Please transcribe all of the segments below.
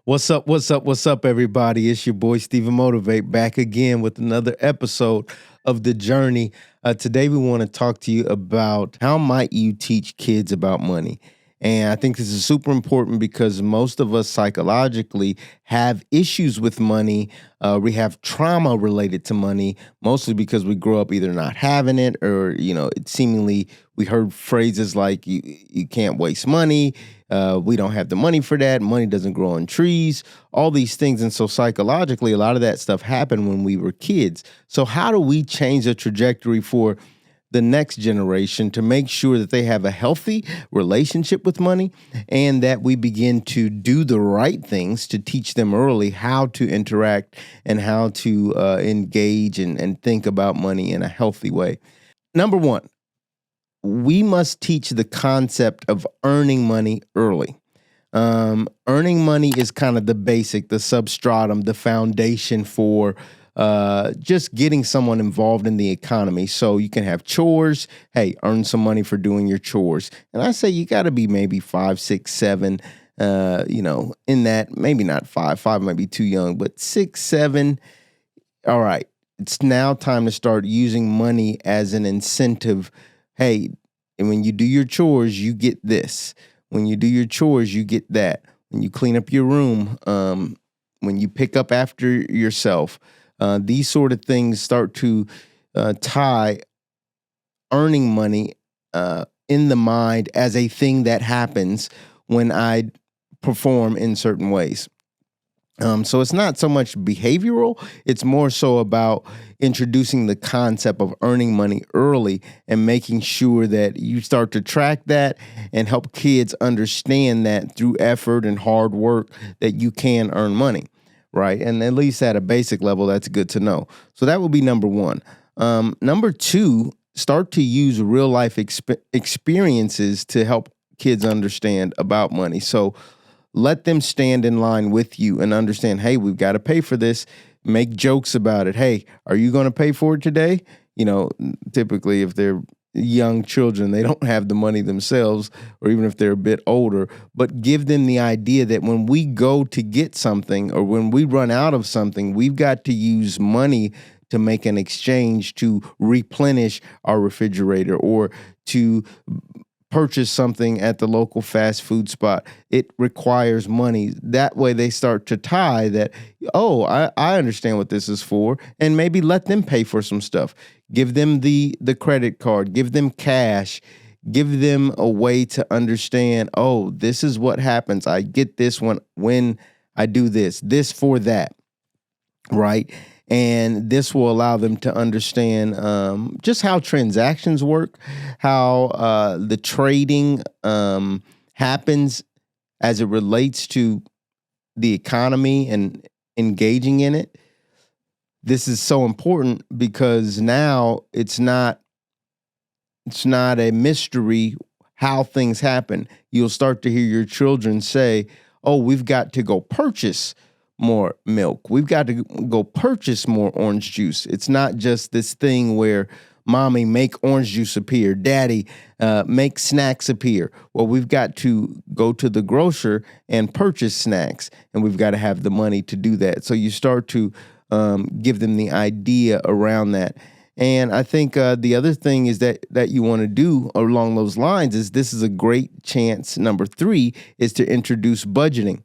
What's up? What's up? What's up, everybody? It's your boy StephenMotivate back again with another episode of The Journey. Today, we want to talk to you about how might you teach kids about money. And I think this is super important because most of us psychologically have issues with money. We have trauma related to money, mostly because we grow up either not having it or, it seemingly we heard phrases like you can't waste money. We don't have the money for that. Money doesn't grow on trees, all these things. And so psychologically, a lot of that stuff happened when we were kids. So how do we change the trajectory for the next generation to make sure that they have a healthy relationship with money and that we begin to do the right things to teach them early how to interact and how to engage and think about money in a healthy way? Number one, we must teach the concept of earning money early. Earning money is kind of the basic, the substratum, the foundation for just getting someone involved in the economy. So you can have chores. Hey, earn some money for doing your chores. And I say you got to be maybe 5, 6, 7, in that, maybe not 5. 5 might be too young, but 6, 7. All right. It's now time to start using money as an incentive. Hey, and when you do your chores, you get this. When you do your chores, you get that. When you clean up your room, when you pick up after yourself, these sort of things start to tie earning money in the mind as a thing that happens when I perform in certain ways. So it's not so much behavioral, it's more so about introducing the concept of earning money early and making sure that you start to track that and help kids understand that through effort and hard work that you can earn money, right? And at least at a basic level, that's good to know. So that would be number one. Number two, start to use real life experiences to help kids understand about money. So let them stand in line with you and understand, hey, we've got to pay for this. Make jokes about it. Hey, are you going to pay for it today? Typically if they're young children, they don't have the money themselves, or even if they're a bit older, but give them the idea that when we go to get something or when we run out of something, we've got to use money to make an exchange to replenish our refrigerator or to purchase something at the local fast food spot. It requires money. That way they start to tie that, oh, I understand what this is for, and maybe let them pay for some stuff. Give them the credit card, give them cash, give them a way to understand, oh, this is what happens. I get this when I do this for that, right? And this will allow them to understand just how transactions work, how the trading happens as it relates to the economy and engaging in it. This is so important because now it's not a mystery how things happen. You'll start to hear your children say, oh, we've got to go purchase more milk. We've got to go purchase more orange juice. It's not just this thing where mommy, make orange juice appear. Daddy, make snacks appear. Well, we've got to go to the grocer and purchase snacks, and we've got to have the money to do that. So you start to give them the idea around that. And I think the other thing is that you want to do along those lines is this is a great chance. Number 3 is to introduce budgeting.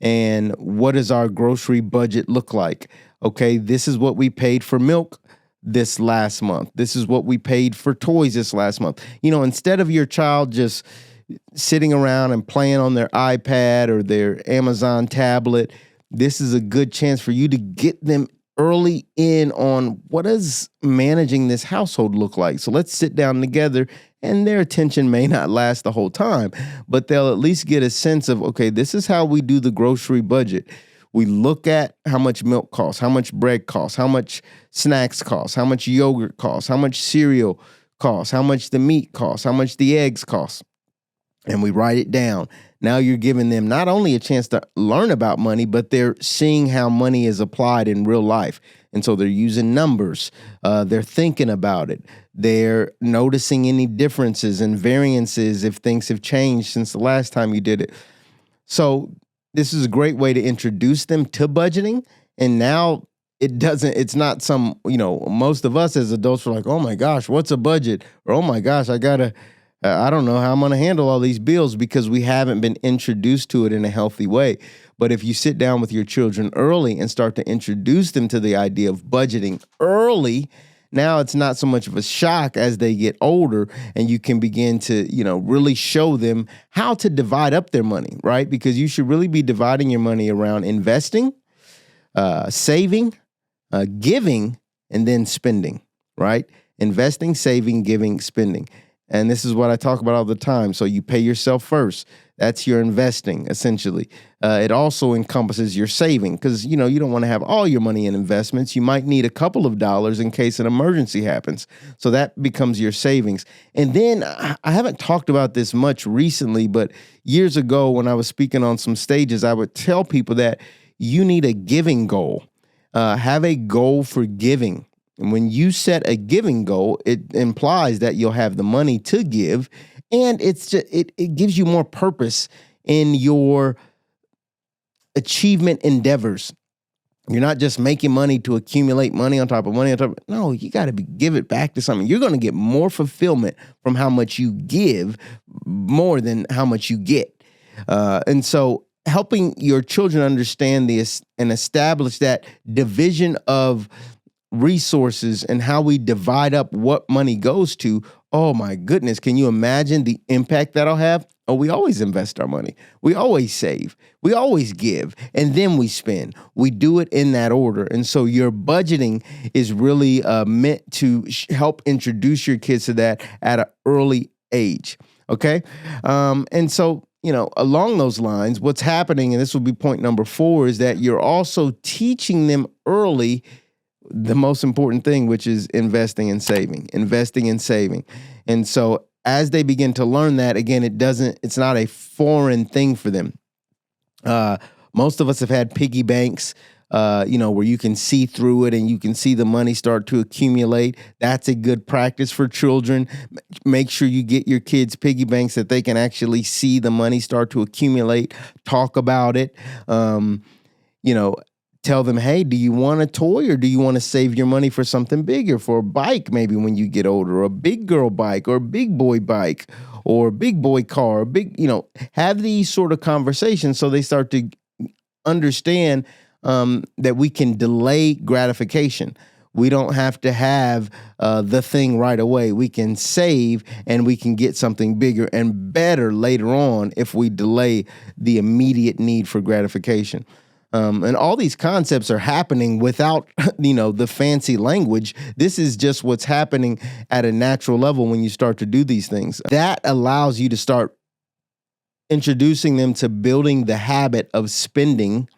And what does our grocery budget look like? Okay, this is what we paid for milk this last month. This is what we paid for toys this last month. Instead of your child just sitting around and playing on their iPad or their Amazon tablet, this is a good chance for you to get them early in on what does managing this household look like. So let's sit down together, and their attention may not last the whole time, but they'll at least get a sense of, okay, this is how we do the grocery budget. We look at how much milk costs, how much bread costs, how much snacks cost, how much yogurt costs, how much cereal costs, how much the meat costs, how much the eggs cost. And we write it down. Now you're giving them not only a chance to learn about money, but they're seeing how money is applied in real life. And so they're using numbers. They're thinking about it. They're noticing any differences and variances if things have changed since the last time you did it. So this is a great way to introduce them to budgeting. And now it's not some, most of us as adults are like, oh my gosh, what's a budget? Or, oh my gosh, I don't know how I'm going to handle all these bills, because we haven't been introduced to it in a healthy way. But if you sit down with your children early and start to introduce them to the idea of budgeting early, now it's not so much of a shock as they get older, and you can begin to, really show them how to divide up their money, right? Because you should really be dividing your money around investing, saving, giving, and then spending, right? Investing, saving, giving, spending. And this is what I talk about all the time. So you pay yourself first. That's your investing, essentially. It also encompasses your saving, because, you don't want to have all your money in investments. You might need a couple of dollars in case an emergency happens. So that becomes your savings. And then I haven't talked about this much recently, but years ago when I was speaking on some stages, I would tell people that you need a giving goal. Have a goal for giving. And when you set a giving goal, it implies that you'll have the money to give, and it gives you more purpose in your achievement endeavors. You're not just making money to accumulate money on top of money on top. No, you got to give it back to something. You're going to get more fulfillment from how much you give more than how much you get. And so helping your children understand this and establish that division of resources and how we divide up what money goes to. Oh my goodness. Can you imagine the impact that'll have? Oh, we always invest our money. We always save. We always give. And then we spend. We do it in that order. And so your budgeting is really meant to help introduce your kids to that at an early age. Okay. And so, along those lines, what's happening, and this will be point number 4, is that you're also teaching them early the most important thing, which is investing and saving. And so as they begin to learn that, again, it's not a foreign thing for them. Most of us have had piggy banks, where you can see through it and you can see the money start to accumulate. That's a good practice for children. Make sure you get your kids piggy banks that they can actually see the money start to accumulate. Talk about it. Tell them, hey, do you want a toy, or do you want to save your money for something bigger, for a bike maybe when you get older, or a big girl bike, or a big boy bike, or a big boy car, have these sort of conversations so they start to understand that we can delay gratification. We don't have to have the thing right away. We can save and we can get something bigger and better later on if we delay the immediate need for gratification. And all these concepts are happening without, the fancy language. This is just what's happening at a natural level when you start to do these things. That allows you to start introducing them to building the habit of spending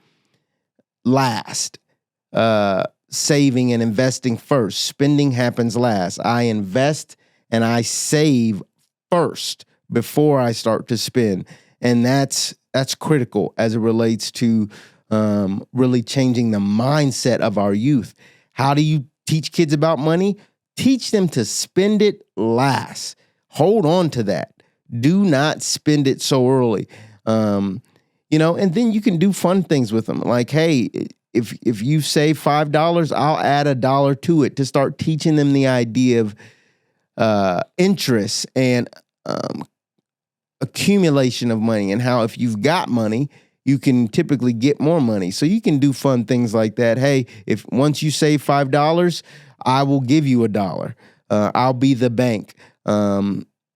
last, saving and investing first. Spending happens last. I invest and I save first before I start to spend. And that's critical as it relates to really changing the mindset of our youth. How do you teach kids about money? Teach them to spend it last. Hold on to that. Do not spend it so early. And then you can do fun things with them. Like, hey, if you save $5, I'll add $1 to it, to start teaching them the idea of interest and accumulation of money, and how if you've got money, you can typically get more money. So you can do fun things like that. Hey, if once you save $5, I will give you $1. I'll be the bank.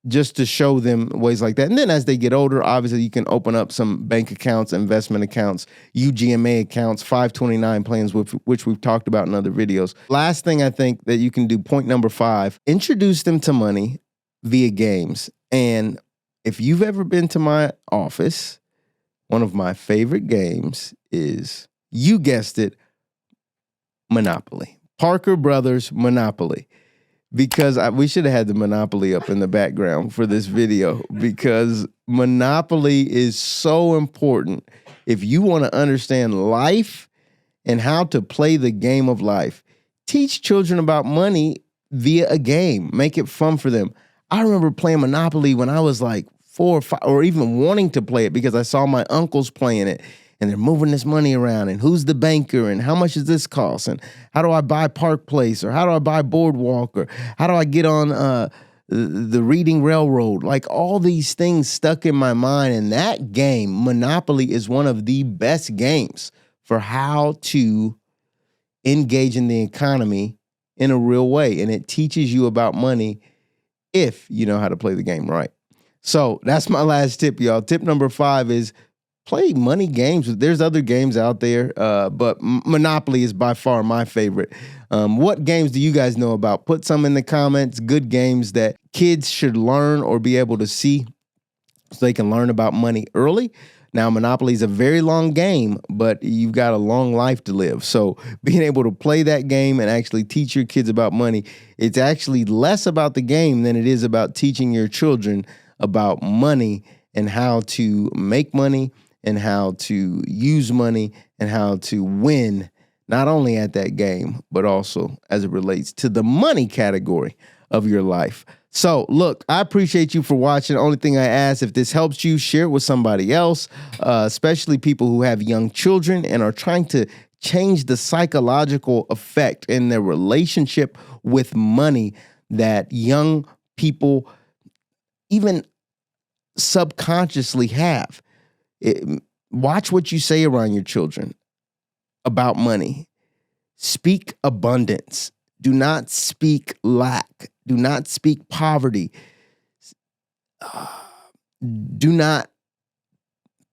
Just to show them ways like that. And then as they get older, obviously you can open up some bank accounts, investment accounts, UGMA accounts, 529 plans, which we've talked about in other videos. Last thing I think that you can do, point number 5, introduce them to money via games. And if you've ever been to my office, one of my favorite games is, you guessed it, Monopoly. Parker Brothers Monopoly. Because we should have had the Monopoly up in the background for this video, because Monopoly is so important if you want to understand life and how to play the game of life. Teach children about money via a game. Make it fun for them. I remember playing Monopoly when I was like 4 or 5, or even wanting to play it because I saw my uncles playing it. and they're moving this money around, and who's the banker, and how much does this cost, and how do I buy Park Place, or how do I buy Boardwalk, or how do I get on the Reading Railroad? Like, all these things stuck in my mind. And that game, Monopoly, is one of the best games for how to engage in the economy in a real way. And it teaches you about money if you know how to play the game right. So that's my last tip, y'all. Tip number 5 is play money games. There's other games out there, but Monopoly is by far my favorite. What games do you guys know about? Put some in the comments. Good games that kids should learn or be able to see so they can learn about money early. Now, Monopoly is a very long game, but you've got a long life to live. So being able to play that game and actually teach your kids about money, it's actually less about the game than it is about teaching your children about money and how to make money and how to use money and how to win, not only at that game, but also as it relates to the money category of your life. So, look, I appreciate you for watching. The only thing I ask, if this helps you, share it with somebody else, especially people who have young children and are trying to change the psychological effect in their relationship with money that young people even subconsciously have. Watch what you say around your children about money. Speak abundance. Do not speak lack. Do not speak poverty. Do not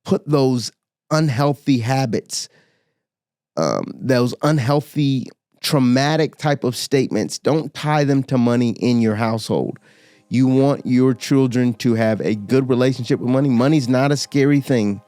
put those unhealthy habits, those unhealthy, traumatic type of statements. Don't tie them to money in your household. You want your children to have a good relationship with money. Money's not a scary thing.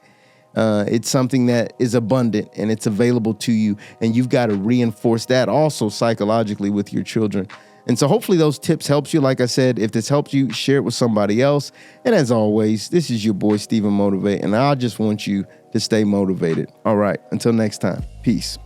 It's something that is abundant and it's available to you. And you've got to reinforce that also psychologically with your children. And so hopefully those tips helps you. Like I said, if this helps you, share it with somebody else. And as always, this is your boy, StephenMotivate, and I just want you to stay motivated. All right. Until next time. Peace.